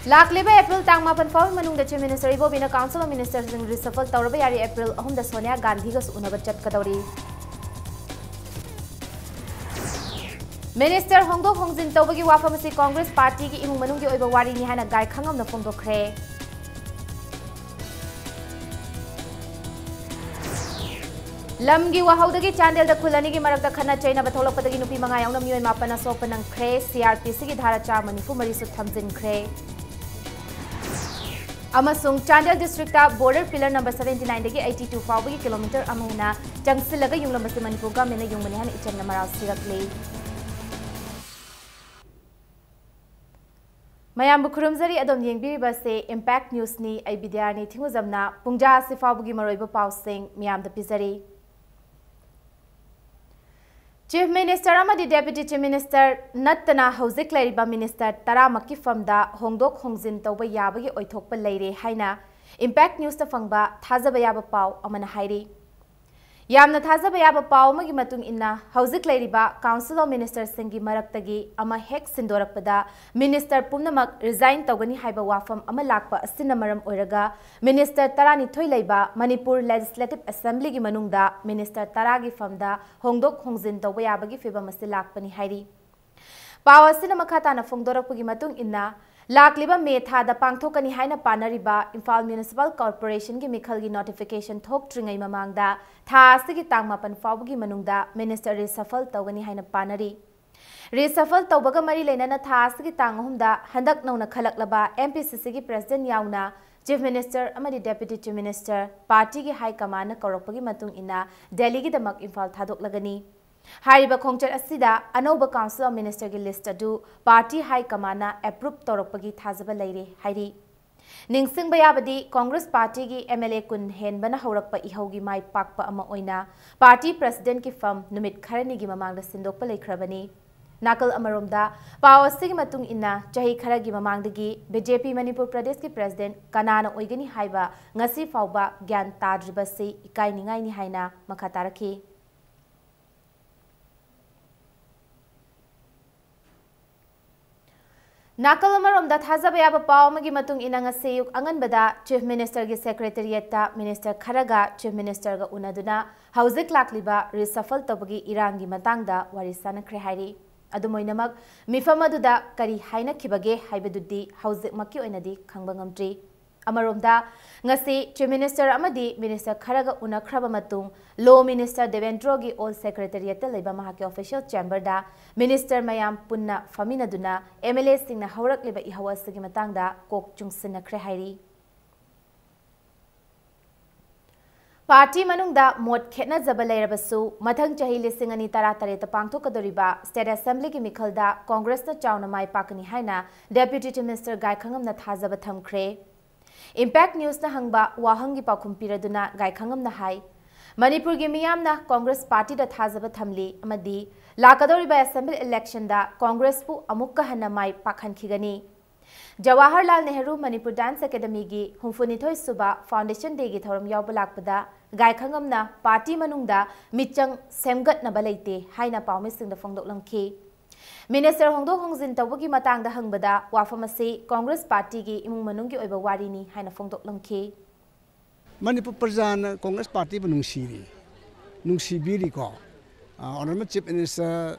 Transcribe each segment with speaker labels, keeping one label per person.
Speaker 1: Lakliba April tang mapan fawi manungda Chief Minister Ibobina Council of Ministers reshuffle tawraba yari April 3 Sonia Gandhi gas unaba chatkadawri. Minister Hongdok Hongjin tawbagi wafamasi Congress Party ki imung manunggi oiba wari ni hana gai khangam na fongdokre. Lamgi wahaudagi Chandel da khulani gi marakda khana chaina batholokpadagi nupi manga yaungna mioi mapana sopanang khre CRPC gi dhara 4 manifu mari su thamjin khre. Amasung Chandel district ta border pillar number 79 dagi 82 fawbagi kilometer amuna jangsilaga yunglamasi Manipur government na yungmani hana ichanna maral sirakle. Mayam bukurumzari adom yengbiriba se Impact News ni ai bidyarni thinguzamna pungja se fawbagi maroiba pausing miyam da pizari. Chief Minister amadi Deputy Chief Minister nattana hauzik lairiba Minister taramakki famda hongdok hongjin tawba yabagi oithokpa leire haina Impact News ta fangba thajaba yaba paw amana hairi. Yamna thajaba yaba paw magi matung inna hauzik lairiba Council of Ministers singi maraktagi ama hek sindorakpada Minister pumnamak resign tawgani haiba wafam ama lakpa asina maram oiraga Minister tarani thoi laiba Manipur Legislative Assembly gi manungda Minister taragi famda hongdok hongjin tawba yabagi fibam ase lakpani hairi. Paw asina makhata na fongdorakpagi matung inna Lakliba Metha da pangthokani haina panariba Imphal Municipal Corporation gi mikhalgi notification thok tringai mamangda tha asigi tangmapan fawgi manungda Minister reshuffle tawgani haina panari. Reshuffle tawbaga mari leinana tha asigi tanghumda handak nauna khalaklaba MPCC gi President yauna Chief Minister amadi Deputy Chief Minister party gi high command kaurokpagi matung ina Delhi gi damak Imphal thadoklagani. Hariba khongchat asida anoba Council of Minister gi list adu party high command approve torokpagi thajaba leire hairi. Ningsingba yabadi Congress party gi MLA kun henbana haurakpa ihaugi mai pakpa ama oina party president ki fam numit kharani gi mamangda sindokpa leikrabani. Nakal amaromda pawasigi matung inna chahi kharagi mamangdagi BJP Manipur Pradesh ki president kanana oigani haiba ngasi fawba gyan tadriba se ikai ningai ni haina makhataraki. Nakal amaromda thajaba yaba paw magi matung ina nga seyuk anganbada Chief Minister gi Secretariat ta Minister kharaga Chief Minister ga unaduna hauzik lakliba reshuffle tawbagi irangi matangda wari sanakhre hairi. Adumoinamak mifam aduda kari haina khibage haibadudi hauzik makki oinadi khangba ngamtri. Amaromda ngasi Chief Minister amadi Minister kharaga unakhraba matung Law Minister Devendra gi All Secretariat ta leiba mahaki official chamber da Minister mayam punna faminaduna MLA singna haurakliba ihawasigi matangda kok chungsinnakhre hairi. Party manungda mot khetna jaba leirabasu mathang chahi lising ani tara tareta pangthokadoriba State Assembly gi mikhalda Congress na chauna mai pakani haina Deputy Chief Minister gai khangam na thajaba thamkhre. Impact News na hangba wahangi pakhum piraduna gai khangam na hai Manipur gi miyam na Congress Party da thajaba thamli amadi lakadoriba Assembly election da Congress pu amukka hana mai pakhan khigani. Jawaharlal Nehru Manipur Dance Academy gi humfunithoi suba Foundation Day gi thoram yawba lakpada gai khangam na party manungda michang semgat na balaite haina pawmising da fongdok lamkhi. Minister Hongdok Hongjin tawbagi matangda hangbada wafamasi Congress Party gi imung manunggi oiba warini haina fongdok lamkhi.
Speaker 2: Manipur Prajan Congress Party benungsiri, nungsibiri ko. Honorable Chief Minister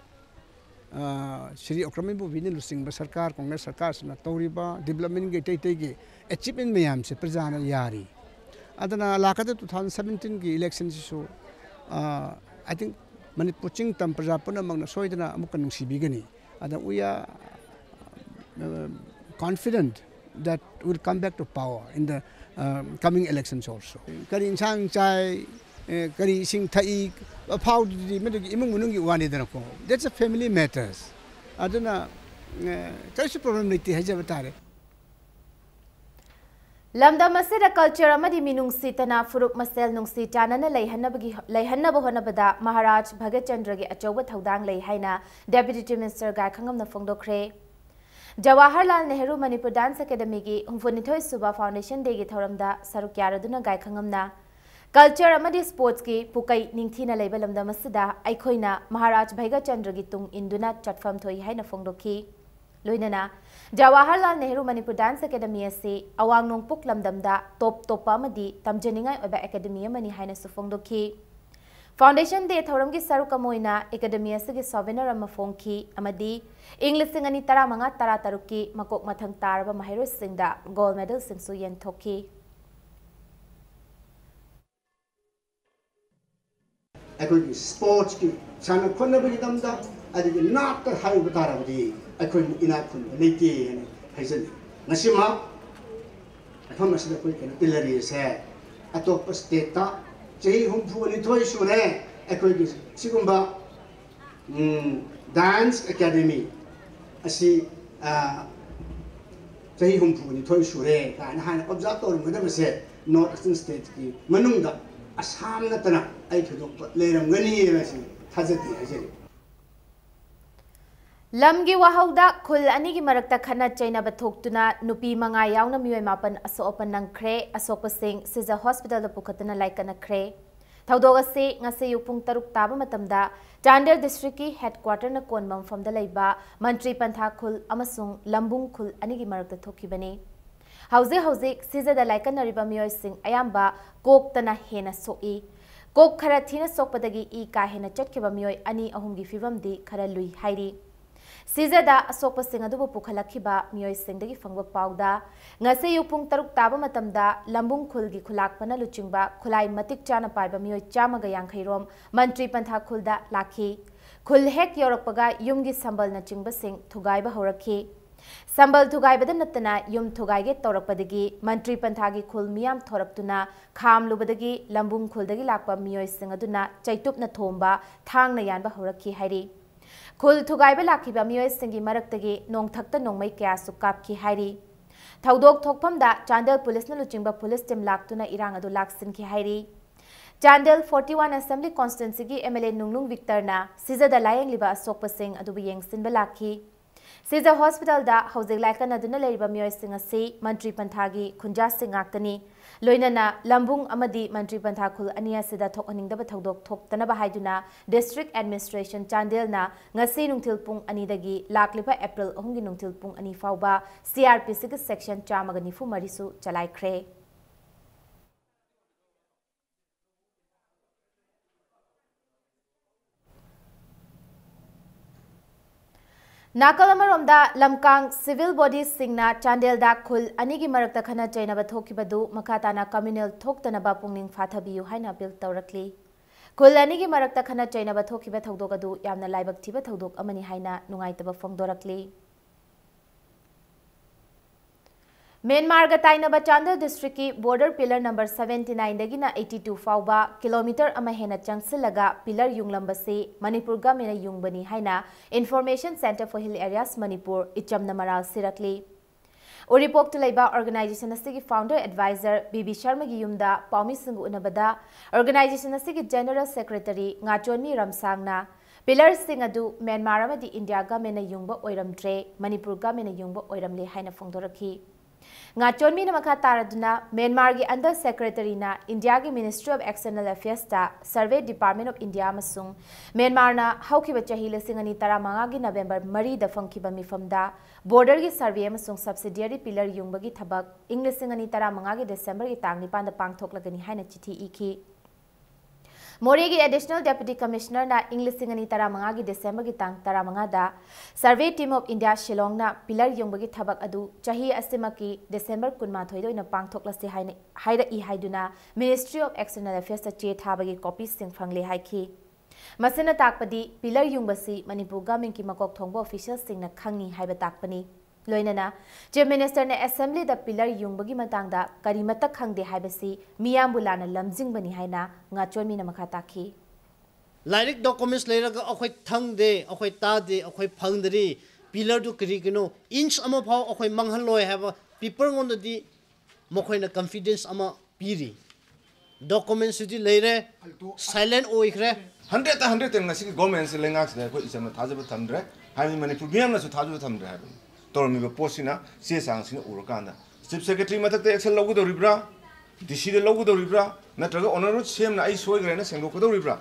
Speaker 2: Shri Okrami Bubini lusing Sarkar Congress Sarkar na Toriba development ge tay ge achievement mayam se Prajan yari. Adana lakata 2017 gi election so I think Manipur ching tam Prajapuna magna soidana amuka nungsibigani. Adana we are confident that we'll come back to power in the coming elections also. Kari insang chai, kari sing thai, how di imung munungi wani dana ko. That's a family matters. Aduna kari problem niti hajabatare.
Speaker 1: Lamda masira culture amadi minung sitana furuk masel nung sitana na layhanna bohonabada Maharaj Bhagat Chandra gi achoba thaudang lay haina Deputy Chief Minister gai khangam na fongdokre. Jawaharlal Nehru Manipur Dance Academy gi humfunithoi suba Foundation Day gi thoramda saruk yaraduna gai khangamna culture amadi sports gi pukai ningthina leiba lamda masida aikhoina Maharaj Bhagat Chandra gi tung induna chatfam thoi haina fongdokhi Loinana Jawaharlal Nehru Manipur Dance Academy asi awang nongpuk lamdamda top amadi tamjaningai oba academy amani haina sufongdoki. Foundation Day Thoramgi Sarukamoina Academy asigi souvenir ama fongki amadi English singani tara manga tara taruki makok mathang taraba mahiro singda gold medal singsu yen thoki.
Speaker 3: Akoi sports ki sana khonna bagi damda adi nak ta hai batara bagi akoi ina khun leiti ani haisen nasima atham asida koi kan pilari se atop state ta chei humpu ani thoi sure akoi ki sigumba dance academy asi chei humpu ani thoi sure kan han observe tor ngadam se north eastern state ki manungda Assam na tana ay thudok leram gani rasi thajati ajari
Speaker 1: Lamgi wahauda khul ani gi marakta khana chaina bathoktuna nupi manga yauna mioi mapan aso open nang khre asok pasing siza hospital da pukhatna laikana khre thaudoga se ngase yupung taruk taba matamda Chandel district ki headquarter na konbam from da laiba mantri pantha khul amasung lambung khul ani gi marakta thokibani Hauzik siza da laikan nariba mioi sing ayamba kok tana hena soi kok khara thina sokpadagi I ka hena chatkeba mioi ani ahumgi fibam di khara lui hairi siza da asokpa sing adu pukhalakhiba mioi sing dagi fangba pauda ngase yupung taruk taba matamda lambung khulgi khulak pana luchingba khulai matik chana paiba mioi chamaga yangkhairom mantri pantha khulda lakhi khul hek yorakpaga yumgi sambal na chingba sing thugaiba horakhi Sambal Thugai Badanatana Yum Thugai Torapadagi, Mantri Pantagi Kul Miam Thoraktuna, Kam Lubadagi, Lambung Kuldagi Lakpa Mio Singaduna, Chaitup Natomba, Tang Nayanba Horaki Hari. Kul Thugai Balakiba Mio Singi Maraktagi, Nong Takta Nong Mai Kya Sukap Ki Hari. Taudok Tokpamda, Chandel Police Naluchimba Police Tim Laktuna Irangadu Laksin Ki Hari. Chandel 41 Assembly Constituency MLA Nunglung Victorna, Siza da Layang Liba Asokpa Singh Adubiyang Sinbalaki. Siza Hospital da Hauzik Laikan aduna leriba mioi sing asi Mantri Panthagi Khunja Singaktani Loinana Lambung amadi Mantri Pantha khul ania sida thokhaningdaba thodok thoktanaba haiduna District Administration Chandel na ngasi nungthil pung ani dagi lakliba April 3 gi nungthil pung ani fauba CRPC gi section chamaga nifu marisu chalai khre Nakalamaromda Lamkang civil bodies singna Chandel da khul anigi marakta khana chainaba thokibadu makhatana communal thoktanaba pungning phathabiyu haina appeal tawrakli khul anigi marakta khana chainaba thokiba thodokadu yamna laibak thiba thodok amani haina nungaitaba fongdorakli Myanmar ga tainaba Chandel district ki border pillar number 79 dagina 82 fauba kilometer ama hena changsilaga pillar yunglamba se Manipur ga mena yungbani haina Information Center for Hill Areas Manipur ichamna maral sirakli Uripok tulaiba organization asigi founder advisor BB Sharma gi yumda paumi singu unabada organization asigi general secretary ngachonmi ramsangna pillar singadu Myanmar amadi India ga mena yungba oiramdre Manipur ga mena yungba oiramle haina fongdorakhi Ngachonmi na makataraduna Myanmar gi Under Secretary na India gi Ministry of External Affairs ta Survey Department of India amasung Myanmar na haukiba chahi lesingani taramanga gi November 3 da fangkiba mifamda border gi survey amasung subsidiary pillar yungba gi thabak Englishingani taramanga gi December gi tang 9 da pangthoklagani haina chithi ikhi Moregi Additional Deputy Commissioner na Englishingani taramanga gi December gi tang taramanga da Survey Team of India Shillong na pillar yongbagi thabak adu chahi asimaki December 13 doina pangthoklasi haina haira I haiduna Ministry of External Affairs ta che thabagi copy sing phangle haiki masina takpadi pillar yongbasi Manipur government ki makok thongba officials sing na khangi haiba takpani Loinana, Chief Minister ne Assembly da pillar yungbagi matangda karimata khangde haibasi miyambulana lamjing bani haina ngachonmi na makhataki
Speaker 4: Like documents later akhoi thangde akhoi tade akhoi phangdri pillar du krigino inch ama phau akhoi manghal loi have people on the mokhoi na confidence ama piri documents di later silent oikre
Speaker 5: 100 ngasi government se lengax da ko isam thajab thamdre hai Manipur biam na su thajab thamdre ha Tormi posina se sangsin urukanda chief secretary matak action logu do ribra dc de logu do ribra natraga honorable sem na ai soi grena sengdo ko do ribra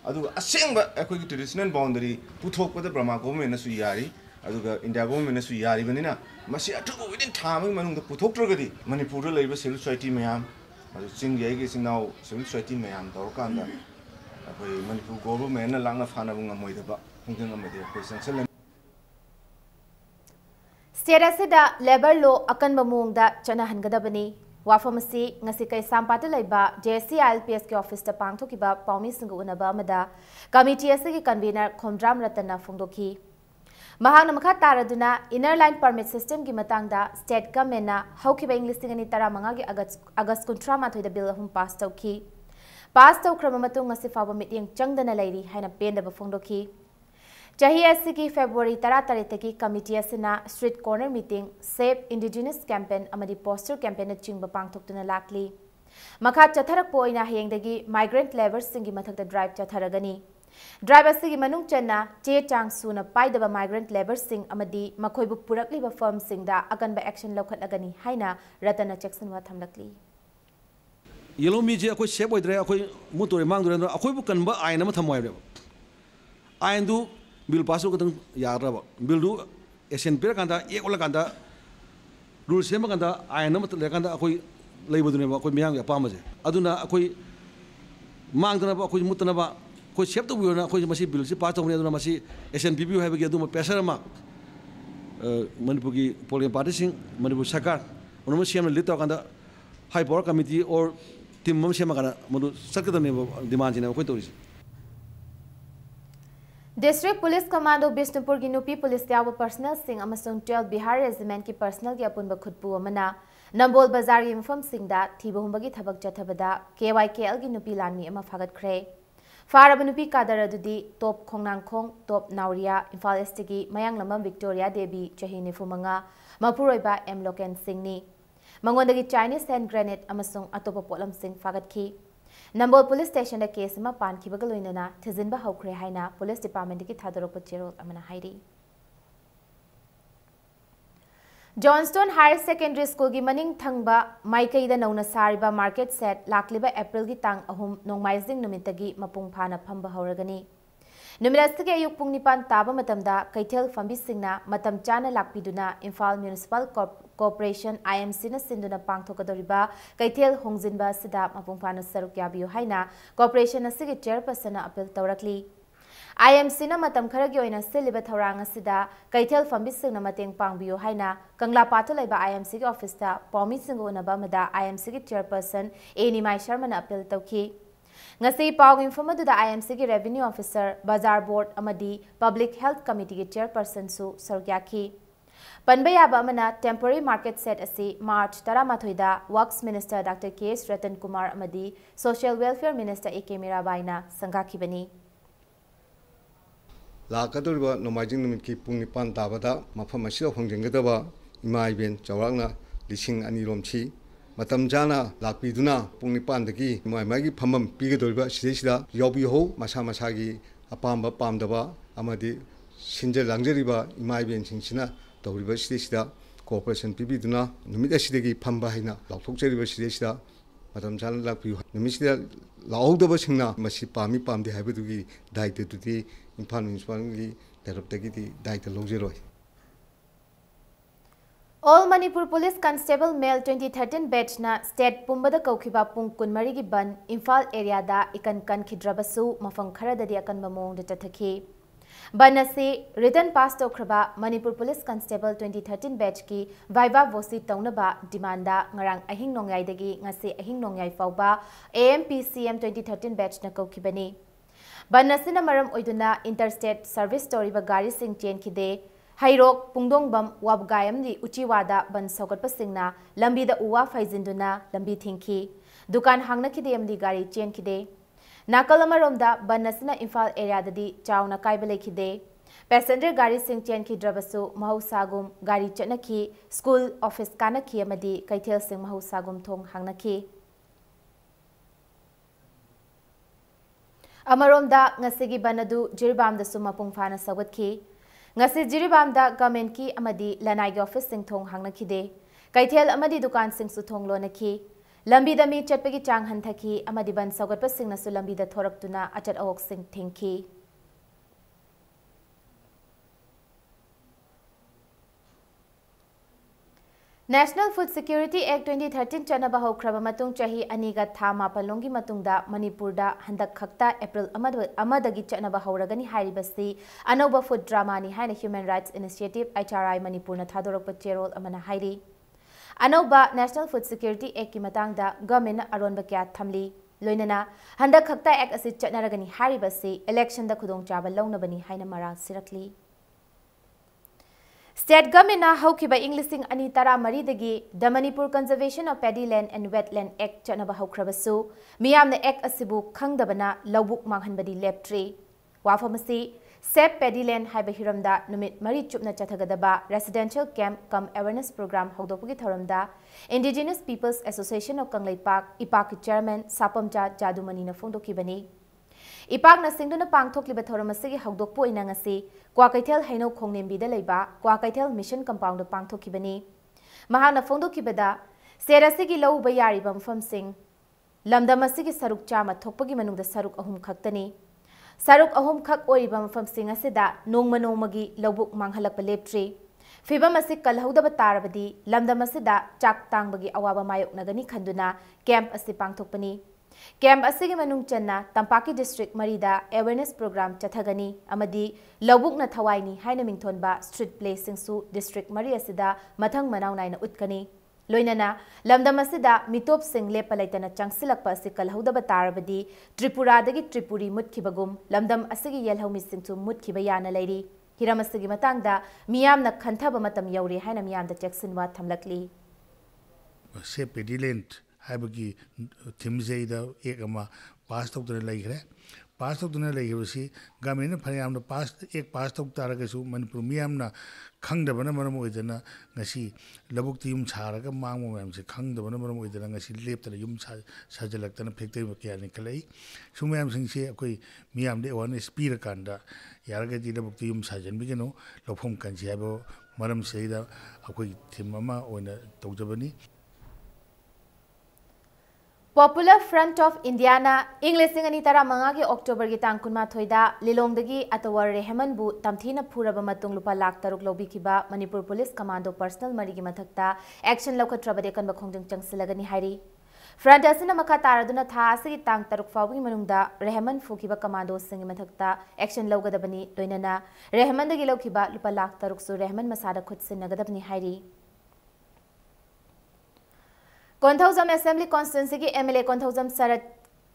Speaker 5: adu asengba akoi traditional boundary puthok ko da brahma government na su yari India government सु यारिबनिना मसी अथुबो within थामग मनुंग द पुथोक्ट्रगदि मणिपुर द लेबा सिविल सोसाइटी मयाम चिंग याइगे सिंगनाव सिविल सोसाइटी मयाम तौरकांदा अखोई मणिपुर गवर्नमेंट लांगना फानाबु ngमोइदबा हुंजंग अमदि अखोई संसल
Speaker 1: स्टेट असिदा लेबर लॉ अकनबा मोंगदा चनाहनगदबनी वाफमसी ngasi kai sampata laiba JCILPS के ऑफिस ता पांगथोकिबा पाउमी सिंग उनबा अमदा कमिटी असगी कन्वीनर खोमद्राम रतन फोंदोखी महांगना मखा तारदुना इनर लाइन परमिट सिस्टम की मतंगदा स्टेट गवर्नमेंट हौखिबा इंग्लिश नि 15 की अगस्त 13 दा बिल अहुम पास तौखी पास तौख्रम मतुंग ngasi फाबा मिटिंग चंगदना लैरी हाइना पेंदबा फोंदोखी चाही की फेब्रुवरी 13 की कमिटी असना street corner meeting save indigenous campaign अमदी पोस्टर कैंपेन चिंग पांगथोक्तुना लाकली मखा चथरक पोइना हयेंगदगी माइग्रेंट लेबर सिंगी मथकता ड्राइव चथरगनी ड्राइव असगी मनुंग चन्ना चे चांग सुना पाइदबा माइग्रेंट लेबर सिंग अमदी मखोइबु पुरकलिबा फर्म सिंगदा अकनबा एक्शन लौखटलगनी हाइना रतन जैक्सन थमलकली
Speaker 6: येलो मीजे अखोई सेव ओइद्रे अखोई मुतोरे मांगदरे अखोइबु कनबा आयन अमा थमोइबे आयन दु बिल पास होगदं यारब बिल दु एसन पेर कांदा एक ओला कांदा रूल सेम कांदा आयन अमा लेकांदा अखोई लेबदुनेबा अखोई मियांग या पामजे अदुना अखोई मांगदनबा अखोई मुतनबा अखोई सेव तो बुयोना अखोई मसी बिल से पास तौने अदुना मसी एसन पीबी हाइबगे अदुमा प्रेशर मा मणिपुर की पोलिटिकल पार्टी सिंग मणिपुर सरकार उनमा सीएम लीड तौकांदा हाई पावर कमिटी और टीम मम सेम काना मदु सकदने डिमांड जिना अखोई तौरिस
Speaker 1: डिस्ट्रिक्ट पुलिस कमांडो बिष्णुपुर की नुपी पुलिस याव पर्सनल सिंह अमसुंग 12 बिहार रेजिमेंट की पर्सनल की अपुनब खुदपु अमना नंबोल बाजार की मफम सिंगदा थीबहुंबगी थबक चथबदा KYKL की नुपी लानी अमा फागतख्रे फारब नुपी कादर अदुदी टॉप खोंगनांगखोंग टॉप नावरिया इम्फाल एस्ट की मयांग लमम विक्टोरिया देवी चही निफुमंगा मपुरोइबा एम लोकेन सिंहनी मंगोंदगी चाइनीज हैंड ग्रेनेड अमसुंग अतोप पोलम सिंह फागतखी नंबोल पुलिस स्टेशन केस में पानखिबग लोइनना थिजिनबा हौख्रे हाइना पुलिस डिपार्टमेंट की थादरोप चेरोल अमना हाइरी जॉनस्टोन हायर सेकेंडरी स्कूल की मनिंग थंगबा माइकईदा नौना सारिबा मार्केट सेट लाक्लिबा अप्रैल की तांग अहुम नोंगमाइजिंग नुमितगी मपुंग फाना फंबा हौरगनी नुमिरसगे अयुक पुंग निपान ताबा मतमदा कैथेल फंबिसिंगना मतम चाना लाक्पिदुना इम्फाल म्युनिसिपल कॉर्पोरेशन IMC ना सिंदुना पांगथोकदोरिबा कैथेल होंगजिनबा सिदा मपुंग फाना सरुक याबियो हाइना कॉर्पोरेशन असगे चेयरपर्सन अपील तौरकली IMC ना मतम खरगी ओइना सिलिबा थौरांग असिदा कैथेल फंबिसिंगना मतेंग पांगबियो हाइना कंगला पातो लैबा IMC के ऑफिस ता पौमी सिंग ओनबा मदा IMC के चेयरपर्सन ए निमाई शर्मा ना अपील तौखी ngasi pawg informa du da IMC की रेवेन्यू ऑफिसर बाजार बोर्ड अमदी पब्लिक हेल्थ कमिटी के चेयरपर्सन सु सरग्याखी पनबयाबा अमना टेम्पररी मार्केट सेट असी मार्च 13 दा works minister doctor KS Ratan Kumar अमदी सोशल वेलफेयर मिनिस्टर AK मीराबाईना संगाखिबनी
Speaker 7: लाकदोरिबा नोमाइजिंग निमित की पुंग निपान ताबदा मफम असिदा होंजेंगदबा इमा इबेन चौरांगना लिसिंग अनी रोमची मतम जाना लाकपीदुना पुंग निपानदगी माइमागी फमम पीगदोरिबा सिदेसिदा यावबिहो मसा मसागी अपाम पामदबा अमदी सिंजे लांगजरिबा इमा इबेन सिंसिना तौरिबा सिदेसिदा कोऑपरेशन पीबीदुना नुमित असिदगी फमबा हाइना लाथोकजरिबा सिदेसिदा मतम जाना लाकपियो नुमिसिदा लाउदबा सिंगना मसी पामी पामदे हाइबदुगी दायित्वदुदी इम्फाल म्युनिसिपलगी तरफदगी दायित्व लौजरोय
Speaker 1: All Manipur Police Constable Male 2013 batch na state pumbada kaukiba pung kunmari gi ban Imphal area da ikan kan khidrabasu mafam khara da akan mamong da tathaki ban ase written pass tokraba Manipur Police Constable 2013 batch ki viva vosi taunaba demand da ngarang ahing nongyai dagi ngase ahing nongyai fauba AMPCM 2013 batch na kaukibani ban ase na maram oiduna interstate service story ba gari sing chain khide हाइरोक पुंगदोंगबम वाबगायमदी उचिवादा बन सौगटपसिंगना लंबीदा उवा फाइजिंदुना लंबी थिंखी दुकान हांगनखिदे अमदी गाड़ी चेनखिदे नाकल अमरोमदा बन नसना Imphal एरियाददी चावना काइबा लेखिदे passenger गाड़ी सिंग चेनखिद्रबसु महौसागुम गाड़ी चनखी school office कानखी अमदी कैथेल सिंग महौसागुम थोंग हांगनखी अमरोमदा ngasiगी बनadu जिरबामदसु मपुंग फाना सौगटखी ngasi jiribamda government ki amadi lanai gi office sing thong hangnakide kaithel amadi dukan sing su thong lonaki lambi da mi chatpagi chang hanthaki amadi ban saugatpa sing na su lambi da thoraktuna achat awok sing thingki National Food Security Act 2013 चनबा हौख्रबा मतुंग चाही अनिगा था मापलोंगी मतुंगदा मणिपुरदा हंदक खक्ता April अमदगी चनबा हौरगनी हारिबसी अनौबा फूड ड्रामानी हाइना ह्यूमन राइट्स इनिशिएटिव HRI मणिपुरना थादोरकपा चेरोल अमना हाइरी अनौबा नेशनल फूड सिक्योरिटी एक्ट की मतंगदा गवर्नमेंट अरोनबा क्या थमली लोइनना हंदक खक्ता एक्ट असि चनरगनी हारिबसी इलेक्शन दा खुदोंग चाबा लौनबनी हाइना मरा सिरकली State government na haukiba Englising ani tara maridagi the Manipur Conservation of Paddyland and Wetland Act chanaba haukrabasu miyamna act asibu khangdabana lawbuk manghanbadi leptre wafamasi Save Paddyland haiba hiramda numit mari chupna chathagadaba residential camp cum awareness program haudopugi thoramda Indigenous Peoples Association of Kanglai Park IPAC chairman Sapamcha Jadumani na phongdokibani Ipak na singduna pangthokliba thoramasi haudokpo inangasi Kwakaitel Haino Khongnembi da leiba Kwakaitel Mission Compound pangthokibani Mahana phongdokibada serasigi lau bayari bam famsing lamdamasigi saruk chama thokpagi manungda saruk ahum khaktani saruk ahum khak oiba famsing asida nongma nongmagi lawbuk manghalakpa leptre Fibamasi kalhaudaba tarabadi lamdamasida chak tangbagi awaba mayok nagani khanduna camp asi pangthokpani Camp asigi manung channa Tampaki district marida awareness program chathagani amadi lawbuk na thawaini haina mingthonba street play singsu district mari asida mathang manau naina utkani loinana lamdam asida mitop sing lepalaitana changsilakpa asi kalhaudaba tarabadi Tripura dagi Tripuri mutkibagum lamdam asigi yelhaumi singsu mutkiba yana lairi hiram asigi matangda miyamna khanthaba matam yauri haina miyamda cheksinwa thamlakli
Speaker 8: se Paddyland हाइबगी थिमजेदा एक अमा पास तौदना लेखरे पास तौदना लेखबसी government फयामना पास एक पास तौ तारगसु मणिपुर मियामना खंगदबना मरम ओइदना ngasi labukti yum charaga mangmo mayamse khangdabana maram oidana ngasi leptana yum sajalaktana factory makyani khalai sumayam singse akoi miyamde awareness pirakanda yaragadi labukti yum sajanbigeno lofom kansi habo maram seida akoi thimama oina tawjabani
Speaker 1: Popular Front of Indiana English ani tara manga ki October ki tang kunma thoida lilongdagi atawar Rehman bu tamthina phuraba matung lupa lakh taruk lobi kiba Manipur Police Commando personal mari gi mathakta action lokhatrabade kan bakhongjang changsilagani hairi Front asina makha taraduna tha asigi tang taruk fawgi manungda Rehman fukiba commando singi mathakta action logadabani loinana Rehman dagi lokiba lupa lakh taruk su Rehman masada khud sinagadabani hairi Konthauzam Assembly Constituency ki MLA Konthauzam Sarat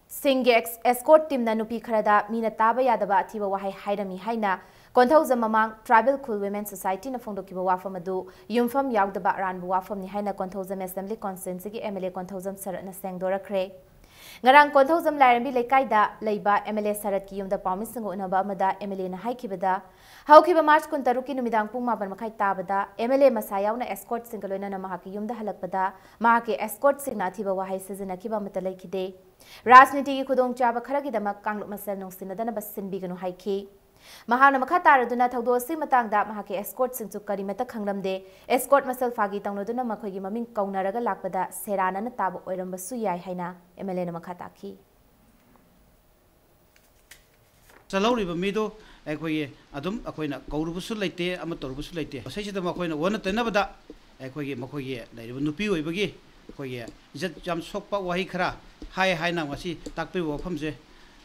Speaker 1: Singh escort team na nupi kharada mina taba yadaba athiba wahai hairami haina Konthauzam mamang Tribal Cool Women Society na phongdokiba wafam adu yumfam yawdaba ranbu wafam ni haina Konthauzam Assembly Constituency ki MLA Konthauzam Sarat na sengdorakre ngarang Konthauzam Lairambi Leikaida leiba MLA Sarat ki yumda promising unaba amada MLA na haikibada haukiba March kuntaruki numidang pung maban makai tabada MLA masayawna escort singaloina na mahaki yumda halakpada mahaki escort singna thiba wahai sizina kiba mata leikide rajniti ki khudong chaba kharagi damak kanglu masal nongsinadana basinbiganu haiki mahana makha taraduna thawdosi matangda mahaki escort singchu karimata khanglamde escort masal fagi tangnoduna makhogi maming kaunaraga lakpada serana na taba oirambasu yai haina MLA na makha takhi
Speaker 9: chalawriba mido ꯑꯩꯈꯣꯏꯒꯤ ꯑꯗꯨꯝ ꯑꯩꯈꯣꯏꯅ ꯀꯧꯔꯨꯕꯁꯨ ꯂꯩꯇꯦ ꯑꯃ ꯇꯧꯔꯨꯕꯁꯨ ꯂꯩꯇꯦ ꯃꯁꯤꯁꯤꯗ ꯃꯈꯣꯏꯅ ꯋꯥꯅ ꯇꯩꯅꯕꯗ ꯑꯩꯈꯣꯏꯒꯤ ꯃꯈꯣꯏꯒꯤ ꯂꯩꯔꯤꯕ ꯅꯨꯄꯤ ꯑꯣꯏꯕꯒꯤ ꯑꯩꯈꯣꯏꯒꯤ ꯏꯖꯠ ꯌꯥꯝ ꯁꯣꯛꯄ ꯋꯥꯍꯩ ꯈꯔ ꯍꯥꯏꯅ ꯉꯁꯤ ꯇꯥꯛꯄꯤꯕ ꯋꯥꯐꯝꯁꯦ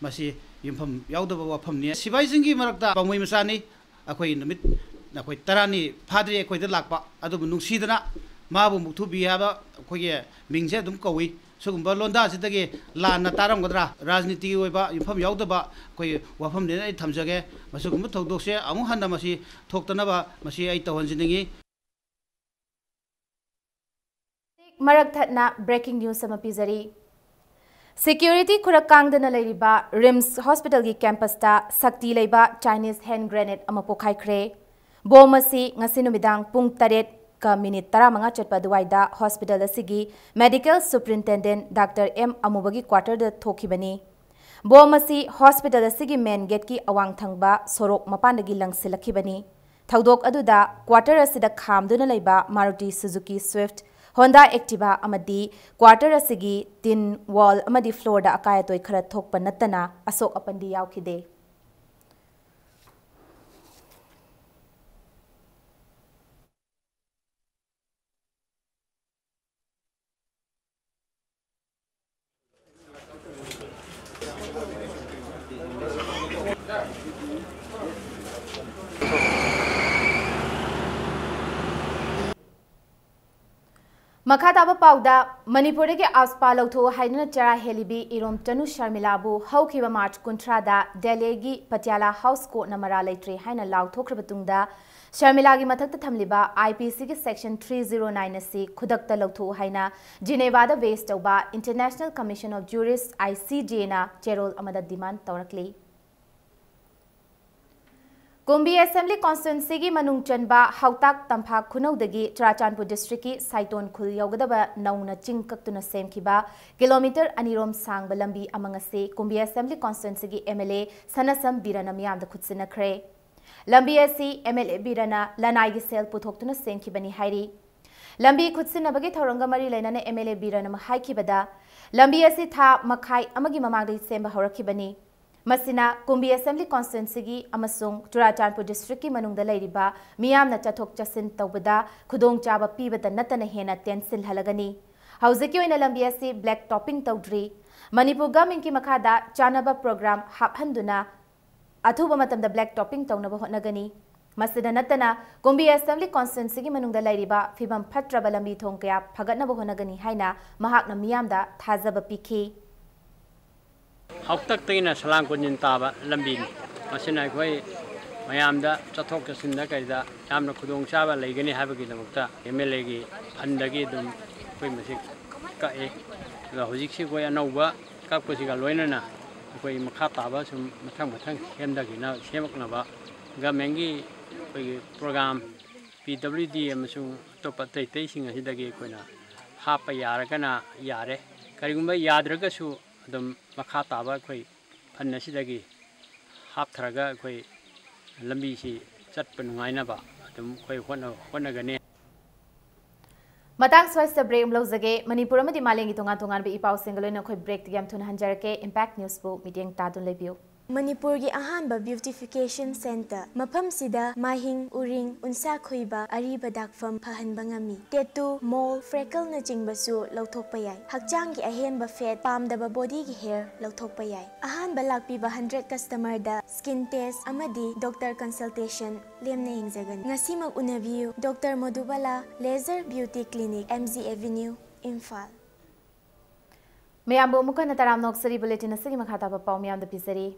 Speaker 9: ꯃꯁꯤ ꯌꯨꯝꯐꯝ ꯌꯥꯎꯗꯕ ꯋꯥꯐꯝꯅꯤ ꯁꯤꯕꯥꯏꯁꯤꯡꯒꯤ ꯃꯔꯛꯇ ꯄꯥꯎꯃꯩ ꯃꯆꯥꯅꯤ ꯑꯩꯈꯣꯏ ꯅꯨꯃꯤꯠ ꯑꯩꯈꯣꯏ ꯇꯔꯥꯅꯤ ꯐꯥꯗ꯭ꯔꯤ ꯑꯩꯈꯣꯏꯗ ꯂꯥꯛꯄ ꯑꯗꯨꯕꯨ ꯅꯨꯡꯁꯤꯗꯅ ꯃꯥꯕꯨ ꯃꯨꯛꯊꯨꯕꯤ ꯍꯥꯏꯕ ꯑꯩꯈꯣꯏꯒꯤ ꯃꯤꯡꯁꯦ ꯑꯗꯨꯝ ꯀꯧꯏ ꯁꯨꯒꯨꯝꯕ ꯂꯣꯟꯗꯥꯁꯤꯗꯒꯤ ꯂꯥꯟꯅ ꯇꯥꯔꯝꯒꯗ꯭ꯔꯥ ꯔꯥꯖꯅꯤꯇꯤꯒꯤ ꯑꯣꯏꯕ ꯌꯨꯝꯐꯝ ꯌꯥꯎꯗꯕ ꯑꯩꯈꯣꯏ ꯋꯥꯐꯝꯅꯦꯅ ꯑꯩ ꯊꯝꯖꯒꯦ ꯃꯁꯤꯒꯨꯝꯕ ꯊꯧꯗꯣꯛꯁꯦ ꯑꯃꯨꯛ ꯍꯟꯅ ꯃꯁꯤ ꯊꯣꯛꯇꯅꯕ ꯃꯁꯤ ꯑꯩ ꯇꯧꯍꯟꯖꯅꯤꯡꯉꯤ
Speaker 1: Marak thatna breaking news sama pizari Security khurak kangdana leiriba RIMS Hospital gi campus ta sakti leiba Chinese hand grenade ama pokhai khre bomasi ngasi numidang pung 8 ka minute 15 chatpa duwaida hospital asigi medical superintendent Dr. M Amubagi quarter da thokibani bomasi hospital asigi main gate ki awang thangba sorok mapandagi langsilakibani thaudok aduda quarter asida khamduna leiba Maruti Suzuki Swift Honda Activa amadi quarter asigi tin wall amadi floor da akaya toy khara thokpa natana asok apandi yaukide Makataba Pauda, Manipuri ke Aspa Lotho Haidana Chara Helibi, Irom Tanu Sharmilabu, Haukiba March Kuntrada, Delegi, Patiala House Court Namara Latre, Haina Lau Tokrabatunda, Sharmilagi Matak Tamliba, IPC Section 309C, Kudakta Lotho Haina, Geneva Waste Oba, International Commission of Jurists, ICJ, Cherol Amada Demand Torakli. Kumbi Assembly Constituency ki manung chanba hautak tampa khunau-dagi Churachandpur district ki Saiton khul yaugadaba nauna chingkaktuna semkiba kilometer anirom sangba lambi amangase Kumbi Assembly Constituency ki MLA Sanasam Birana miyamda khutsinakre lambi asi MLA Birana lanai gi sel puthoktuna semkibani hairi lambi khutsinabagi thoranga mari lainana MLA Birana mahaikibada lambi asi tha makhai amagi mamagdai semba horakibani Masina Kumbi Assembly Constituency gi amasung Churachandpur district ki manungda leiriba miyamna chathok chasin tawbada khudong chaba pibada natana hena tensil halagani hauziki oina lambi asi black topping tawdri Manipur government ki makhada chanaba program haphanduna athuba matamda black topping tawnaba hotnagani masina natana Kumbi Assembly Constituency gi manungda leiriba fibam phatraba lambi thong kaya phagatnaba honagani haina mahakna miyamda thazaba pikhi
Speaker 10: Hautak tina salang kunjin taba lambin masina koi mayamda chathok chasinda kaida yamna khudong chaba leigani habagi damukta MLA gi andagi dum koi masik ka e la hojik si koi anauba kap ko siga loinana koi makha taba sum mathang kemda gi na semak na ba ga mengi koi program PWD amasung topa tai singa sidagi koi na hapa yara kana yare karigumba yadraga su dum makha taba koi phanna sidagi haptharaga koi lambi si chatpa nungaina ba dum koi hona gane
Speaker 1: Matang swasta break mlozage Manipur amadi malengi tongan be ipau singaloina khoi break tiam thun hanjarake Impact News bu meeting tadun lebiu
Speaker 11: Manipur gi ahanba beautification center mafam sida mahing uring unsa khoiba ariba dakfam phahanba ngami tattoo mole freckle na chingbasu lauthokpa yai hakchang gi ahenba fat pamdaba body gi hair lauthokpa yai ahanba lakpiba 100 customer da skin test amadi doctor consultation lemna yingzagan ngasimak unabiu Dr. Madhubala Laser Beauty Clinic MZ Avenue Imphal
Speaker 1: Mayambo mukana taram noksari bulletin asigi makhata pa pau miyam da pisari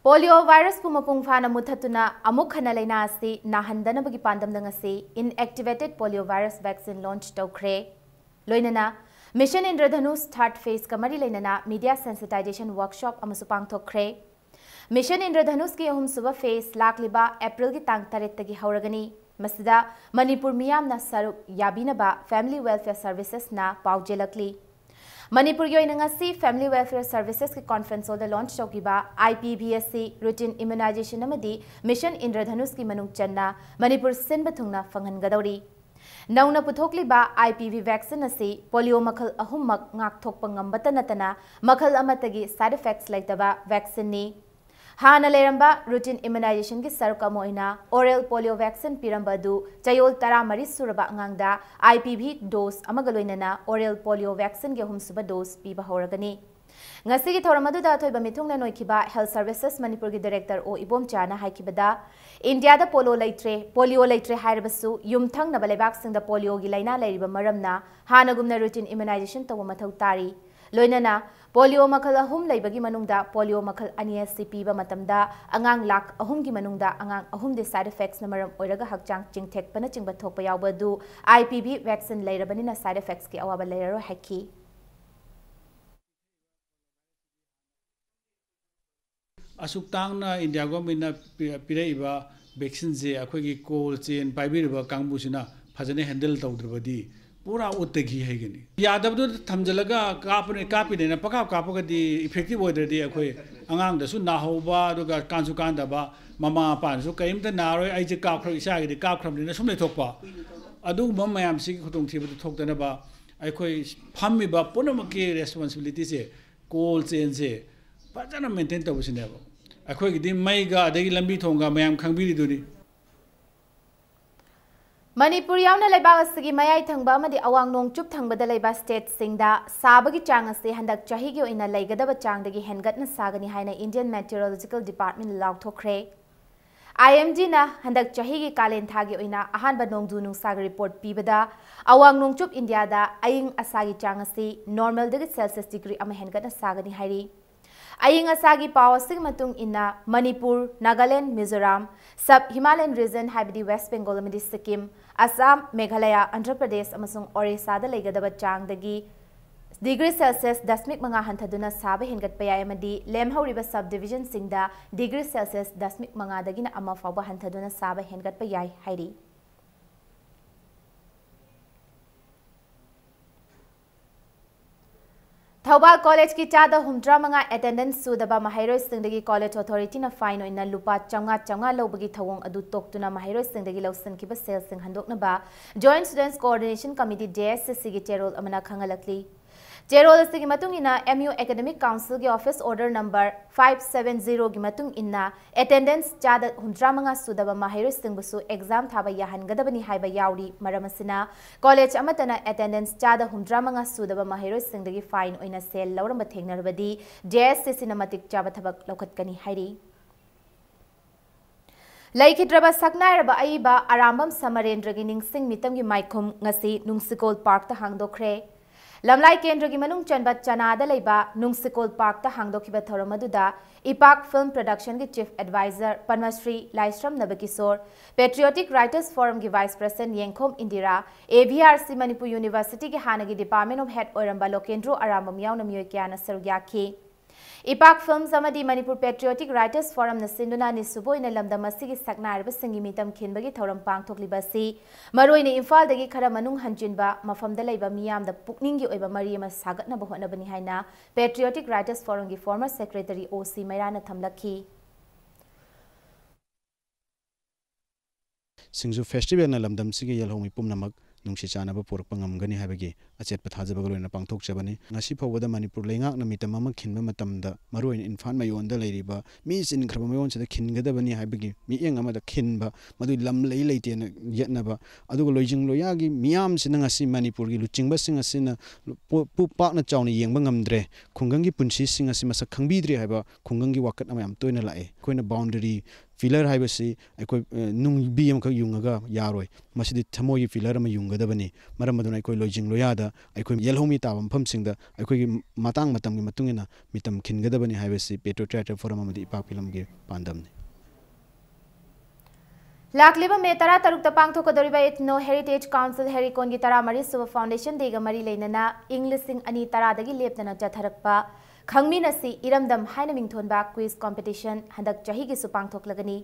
Speaker 1: Polio virus pumapung fana muthatuna amukhana laina asi nahandana bagi pandam dangasi inactivated polio virus vaccine launch tawkhre loinana mission Indradhanus third phase kamari lainana media sensitization workshop amasupang thokkhre mission Indradhanus ki ahum suba phase lakliba April gi tang taret tagi hauragani masida Manipur miyamna saruk yabinaba family welfare services na paujelakli Manipur yoinangasi Family Welfare Services ki conference hall launch chokiba IPBSC routine immunization amadi Mission Indradhanus ki manung channa Manipur sinba thungna fanghangadori nauna puthokliba IPV vaccine asi polio makhal ahummak ngak thokpa ngambata natana makhal amatagi side effects laitaba vaccine ni Hana leramba routine immunization ki sarka moina oral polio vaccine piramba du chayol tara mari suraba angangda IPV dose amagaloinana oral polio vaccine ge humsuba dose piba horagani ngasi gi thoramadu da thoiba mithungna noikiba health services Manipur gi director o ibom chana haikibada India da polio leitre haibasu yumthang na balebak singda polio gi laina leiriba maramna hana gumna routine immunization tawa mathau tari loinana polio makhal ahum leibagi manungda polio makhal aniasi piba matamda angang lak ahum gi manungda angang ahum de side effects na maram oiraga hakchang chingthek pana chingba thokpa yawba du IPV vaccine leirabani na side effects ki awaba leiraro haki
Speaker 12: asuk tangna India government na piraiba vaccine je akhoi gi cold chain paibiriba kangbusina phajane handle tawdribadi pura utagi haigani yadabdu thamjalaga kapine na pakap kapagadi effective order akhoi angang da su na hoba duga kansu kandaba mama pan su kaimta naroi aije kapkhra isa gi kapkhram ni sum le thokpa adu mamayam si khutong thibu thokdana ba akhoi phammi ba punamaki responsibility se cold chain se fajana maintain tawsine ba akhoi gi maiga adagi lambi thonga mayam khangbiri duni
Speaker 1: Manipur yauna leibag asigi mayai thangba amadi awang nong chup thangbada leiba state singda sabagi chang ase handak chahi gi oina leigadaba changdagi hengatna sagani haina Indian Meteorological Department laukthokre IMD na handak chahi gi kalen thagi oina ahan ba nongdu nungsag report pibada awang nongchup India da aying asagi changasi normal degi Celsius degree ama hengana sagani hairi aying asagi pawasing matung inna Manipur, Nagaland, Mizoram, Sub Himalayan region habidi West Bengal amadi Sikkim, Assam, Meghalaya, Andhra Pradesh amasung Orissa da leigadaba changdagi degree Celsius dasmik manga hantaduna saba hengat payay amadi lemhauriba subdivision singda degree Celsius dasmik manga dagina ama fawba hantaduna saba hengat payay hairi Thawbal College ki chada humdra manga attendance sudaba mahairoi singdagi college authority na fine oina lupa changa lobagi thawong adu toktuna mahairoi singdagi lawsan kiba sales sing handokna ba Joint Students Coordination Committee JSCC gi chairol amana khangalakli Jerol asigi matung ina MU Academic Council gi office order number 570 gi matung ina attendance chada humdra manga sudaba mahairoi singbusu exam thaba yahangadabani haiba yauri maramasina college amatana attendance chada humdra manga sudaba mahairoi singdagi fine oina sel lawramba thengnarbadi JSCC na matik chaba thabak lokhatkani hairi Laikhidraba saknairaba aiba arambam Samarendra gi ningsing mitam gi maikhum ngasi Nungsikol Park ta hangdokre Lamlai Kendra gi manung chanba chanada leiba Nungsikol Park ta hangdokhiba thoramaduda Ipak Film Production gi Chief Advisor Padmasri Laisram Nabakisor Patriotic Writers Forum gi Vice President Yengkhom Indira AVRC Manipur University gi hanagi Department of Head Oiramba Lokendro Arambam yauna miyoi kyana sarugyakhi Ipak Films amadi Manipur Patriotic Writers Forum na sinduna ni subo ina lamdam asigi saknairba singi mitam khinbagi thoram pangthokliba si maroina Imphal dagi khara manung hanjinba mafamda leiba miyamda pukningi oiba mari ama sagatna bahonabani haina Patriotic Writers Forum gi former secretary OC Mairana thamlakhi
Speaker 13: Singju festival na lamdam sigi yalhomi pumnamak nungsi chanaba porak pangamgani habagi achet pathajaba loina pangthok chabani ngasi phawada Manipur leingak na mitam ama khinba matamda maroin infan mayon da leiriba mi sin khraba mayon chada khingadabani habagi mi eng ama da khinba madu lam lei leite na yetnaba adugo loijing loyagi miyam sin ngasi Manipur gi luchingba sing asina pu pak na chawni yengba ngamdre khungangi punsi sing asi masak khangbidre haba khungangi wakat ama yam toina lae koina boundary filler haibasi aikoi nung bi am ka yungaga yaroi masidi thamoi filler ama yungadabani maram aduna aikoi loijing loyada aikoi yelhomi tabam phamsingda aikoi matang matam gi matungina mitam khingadabani haibasi Patriotic Forum amadi Ipak Film gi pandamni
Speaker 1: Lakliba me tara tarukta pangthokadoriba Ethno Heritage Council Herikon gi tara mari suba foundation dega mari leinana Englishing ani tara dagi leptana chatharakpa Khangminasi iramdam haina mingthonba quiz competition handak chahi gi supang thoklagani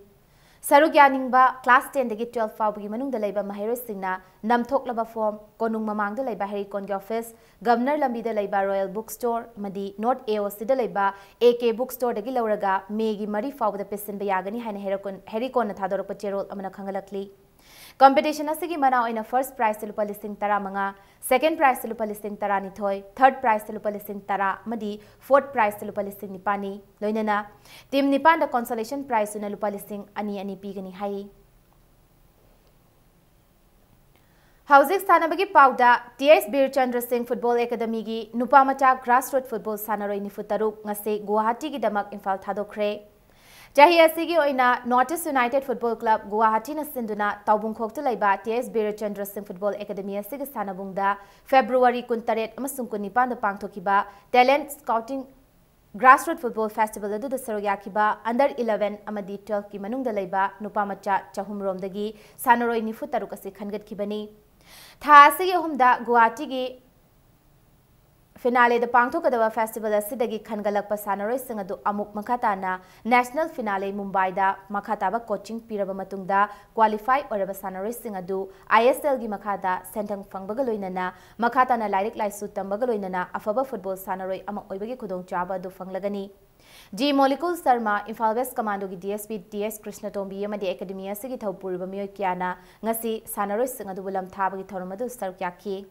Speaker 1: sarugyaningba class 10 dagi 12 fawgi manungda leiba mahairoi singna namthoklaba form konung mamangda leiba Herikon gi office governor lambi da leiba Royal Bookstore madi North AOC da leiba AK Bookstore dagi lauraga megi mari fawda pesinba yagani haina Herikon na thadorpa cherol amana khangalakli Competition asigi mana oina first prize lupa listing tara manga, second prize lupa listing tara nithoi, third prize lupa listing tara madi, fourth prize lupa listing nipani. Loinana team nipan da consolation prize una lupa listing ani pigani hai. Houzik sanabagi pauda TS Bir Chandra Singh Football Academy gi Nupamacha Grassroots Football sanaroi nifutaruk ngase Guwahati gi damak Imphal thadokre. Jahi asigi oina Northeast United Football Club Guwahati na sinduna taubungkhok laiba TS Bir Chandra Singh Football Academy asigi sanabungda February 18 amasung 19 da pangthokiba Talent Scouting Grassroots Football Festival adu da sarogyakiba under 11 amadi 12 ki manungda laiba Nupamacha chahumromdagi sanaroi nifu taruk asi khangatkibani tha asigi humda Guwahati gi Finale the Pangthokadaba Festival asidagi khangalakpa sanaroi sing adu amuk makhatana National Finale Mumbai da makhataba coaching piraba matungda qualify oraba sanaroi sing adu ISL gi makhada sentang phangbaga loinana makhatana lairik laisu tambaga loinana afaba football sanaroi ama oibagi khudong chaba adu phanglagani G Molecule Sarma Imphal West Commando gi DSP DS Krishna Tombi amadi Academy asigi thawpurba miyoi kyana ngasi sanaroi sing adu bulam thabagi thoromadu sarkyakhi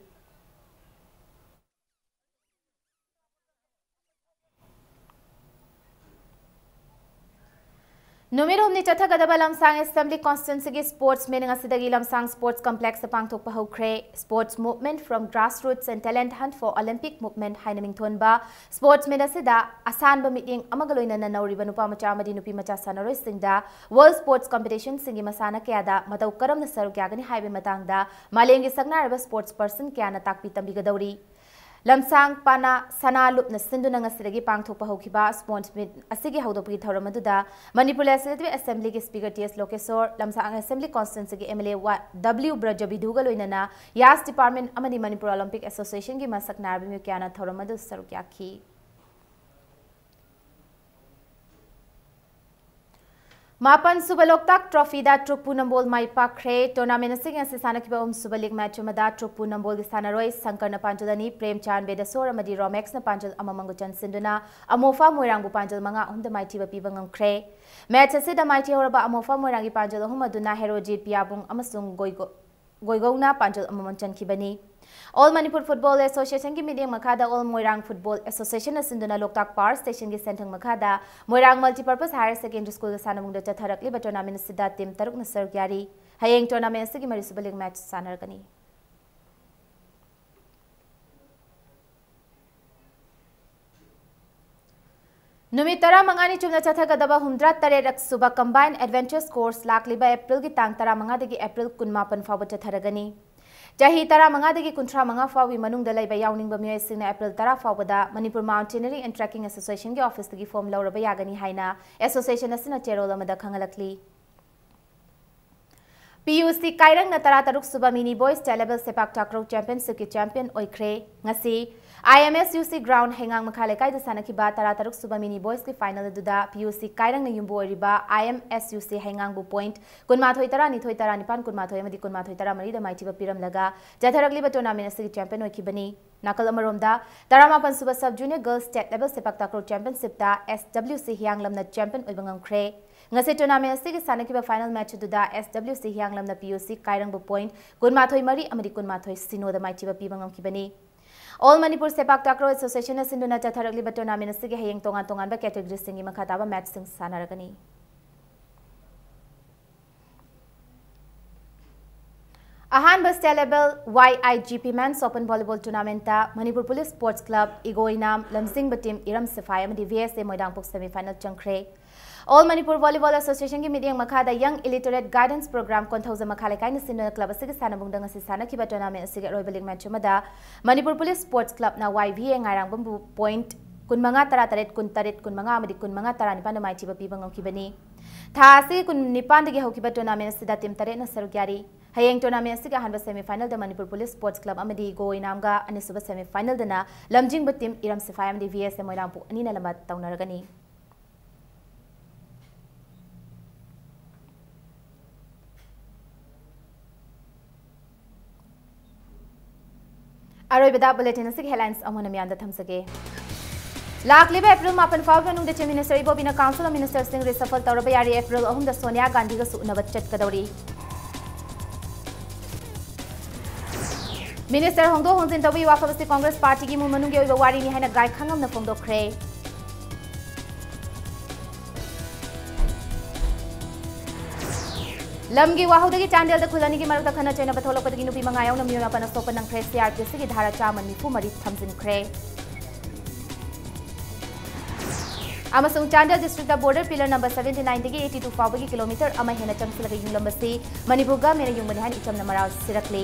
Speaker 1: नुमित हमनी चथगदबा Lamsang assembly constituency sports meeting असिदगी Lamsang sports complex पांगथोकपा हौख्रे sports movement from grassroots and talent hunt for Olympic movement हाइना मिंगथोनबा sports meet असिदा असानबा मीटिंग अमगा लोइनना नौरिबा नुपा मचा अमदी नुपी मचा सानरोइसिंगदा वर्ल्ड स्पोर्ट्स कॉम्पिटिशन सिंगी मसाना कयादा मतौ करमना सरुक यागनी हाइबे मतंगदा मालेंगी सगनारबा स्पोर्ट्स पर्सन कयाना ताकपी तंबिगदौरी लमसांग पाना सना लुपना सिंधुना ngasiदगी पांगथोकपा हौखिबा स्पोर्ट्स मीट असिगी हौदोपगी थौरम अदुदा मणिपुर लेजिस्लेटिव असेंबली के speaker TS Lokeshwar Lamsang assembly constituency के एमएलए डब्ल्यू ब्रजबिदुगा लोइनना यास डिपार्टमेंट अमदी मणिपुर ओलंपिक एसोसिएशन की मसक नारबी म्यू क्याना थौरम अदु सरुक याखी मापन सुबह लोकताक ट्रॉफीदा ट्रुकपू नंबोल माई पाखरे टूर्नामेंट असिंग असि सानखिबा सुबह लीग मैच मदा ट्रुकपू नंबोल की सानरोय संकर पांजुलनी प्रेमचांद बेदसोर अमदी रोमेक्स पांजुल अममंगुचन सिंधुना अमोफा मोइरांगबु पांजुल मंगा हुंद माइथीबा पीबा ngamkhre मैच असिदा माइथी होरबा अमोफा मोइरांगी पांजुल हुम अदुना हेरोजीत पियाबुंग अमसुंग गोइगौना पांजुल अममन चनखिबनी ऑल मणिपुर फुटबॉल एसोसिएशन की मीटिंग मखादा ऑल मोइरांग फुटबॉल एसोसिएशन सिंधुना लोकताक पावर स्टेशन की सेंथंग मखादा Moirang multipurpose higher secondary school सानमुंग चथरकलिबा टूर्नामेंट सिदा टीम 3 न सर्व यारी हयेंग टूर्नामेंट से की मरिसुबा लीग मैच सानरगनी नुमित 15 चुना चथगदबा 103 सुबह कंबाइन एडवेंचर्स कोर्स लाकलिबा अप्रैल की तांग 15 दगी अप्रैल 19 फाव चथरगनी चाही 15 दगी 35 फावी मनुंग दलाइबा यावनिंग बमियोइसिंग अप्रैल 10 फावदा मणिपुर माउंटेनरी एंड ट्रैकिंग एसोसिएशन के ऑफिस दगी फॉर्म लौरबा यागनी हाइना एसोसिएशन असिना चेरोल अमदा खंगलकली PUC कायरंग न 13 सुबह मिनी बॉयज टेलेबल सेपाक टाक्रो चैंपियनशिप की चैंपियन ओइख्रे ngasi IMSUC ग्राउंड हेंगांग मखालेकाई सानखिबा 13 सुबह मिनी बॉयज की फाइनल दुदा PUC कायरंग न युम्बो ओरिबा IMSUC हेंगांग बु पॉइंट 19 13 22 13 9 19 अमदी 19 13 दा माइथिबा पिरमलगा जथरगलिबा टूर्नामेंट असि चैंपियन ओइखिबनी नाकल अमरोमदा 18 सुबह सब junior girls state level sepak takraw championship ता SWC हियांगलमना चैंपियन ओइबंगमख्रे ngasi tournament asigi sanakiba final match duda SWC hianglamna PUC kairangbu point 19 mari amadi 19 sino da maichiba pibangam kibani All Manipur Sepak Takraw Association sinduna chatharagli tournament asigi hayeng tongan tongan ba category singi makhataba match sing sanaragani Ahan bus level YIGP Men's Open Volleyball Tournament ta Manipur Police Sports Club Igoinam Lamsing team Iram Safai amadi VSA Moidangpok semi final changkhre All Manipur Volleyball Association ki meeting makhada Young Illiterate Guidance Program konthoza makhale kaina sinna club asigi sanabungdang asi sanakhiba tournament asigi royal league match mada Manipur Police Sports Club na YVA ngairangbu point 15 13 13 15 amadi 15 19 maichiba pibangam kibani tha asi 19 dagi hokiba tournament asida team 3 na sarugyari hayeng tournament asigi hanba semi final da Manipur Police Sports Club amadi go inamga anisuba semi final dana lamjingba team Iram Safai amadi VSA Moirangpu anina lama taunaragani Aroibada bulletin asig headlines amona miyanda thamsage Lakliba April 8 फाव मनुंग द chief minister इबोबिना council of ministers सिंग reshuffle तौरब यारी April 3 the Sonia Gandhi ग सुनबत चटकदौरी minister होंदो होंजिन तबी वाफबसी Congress party की मुमनुंग ओइबा वारी नि हाइना गाय खंगम न फोंदोखरे लमगी वाहुदगी चांदेल द खुलनी की मरक खना चैना बथोलपदगी नुपी मंगायों न मियोना पन सोपन नंख्रे CRPC की धारा 4 थमजिनख्रे अमसुंग Chandel district border pillar number 79 दगी 82 फावगी किलोमीटर अमा हेना चंगसलग युंगलंबसी मणिपुरगा मेना युंगबनि हान इचम नमराव सिरकले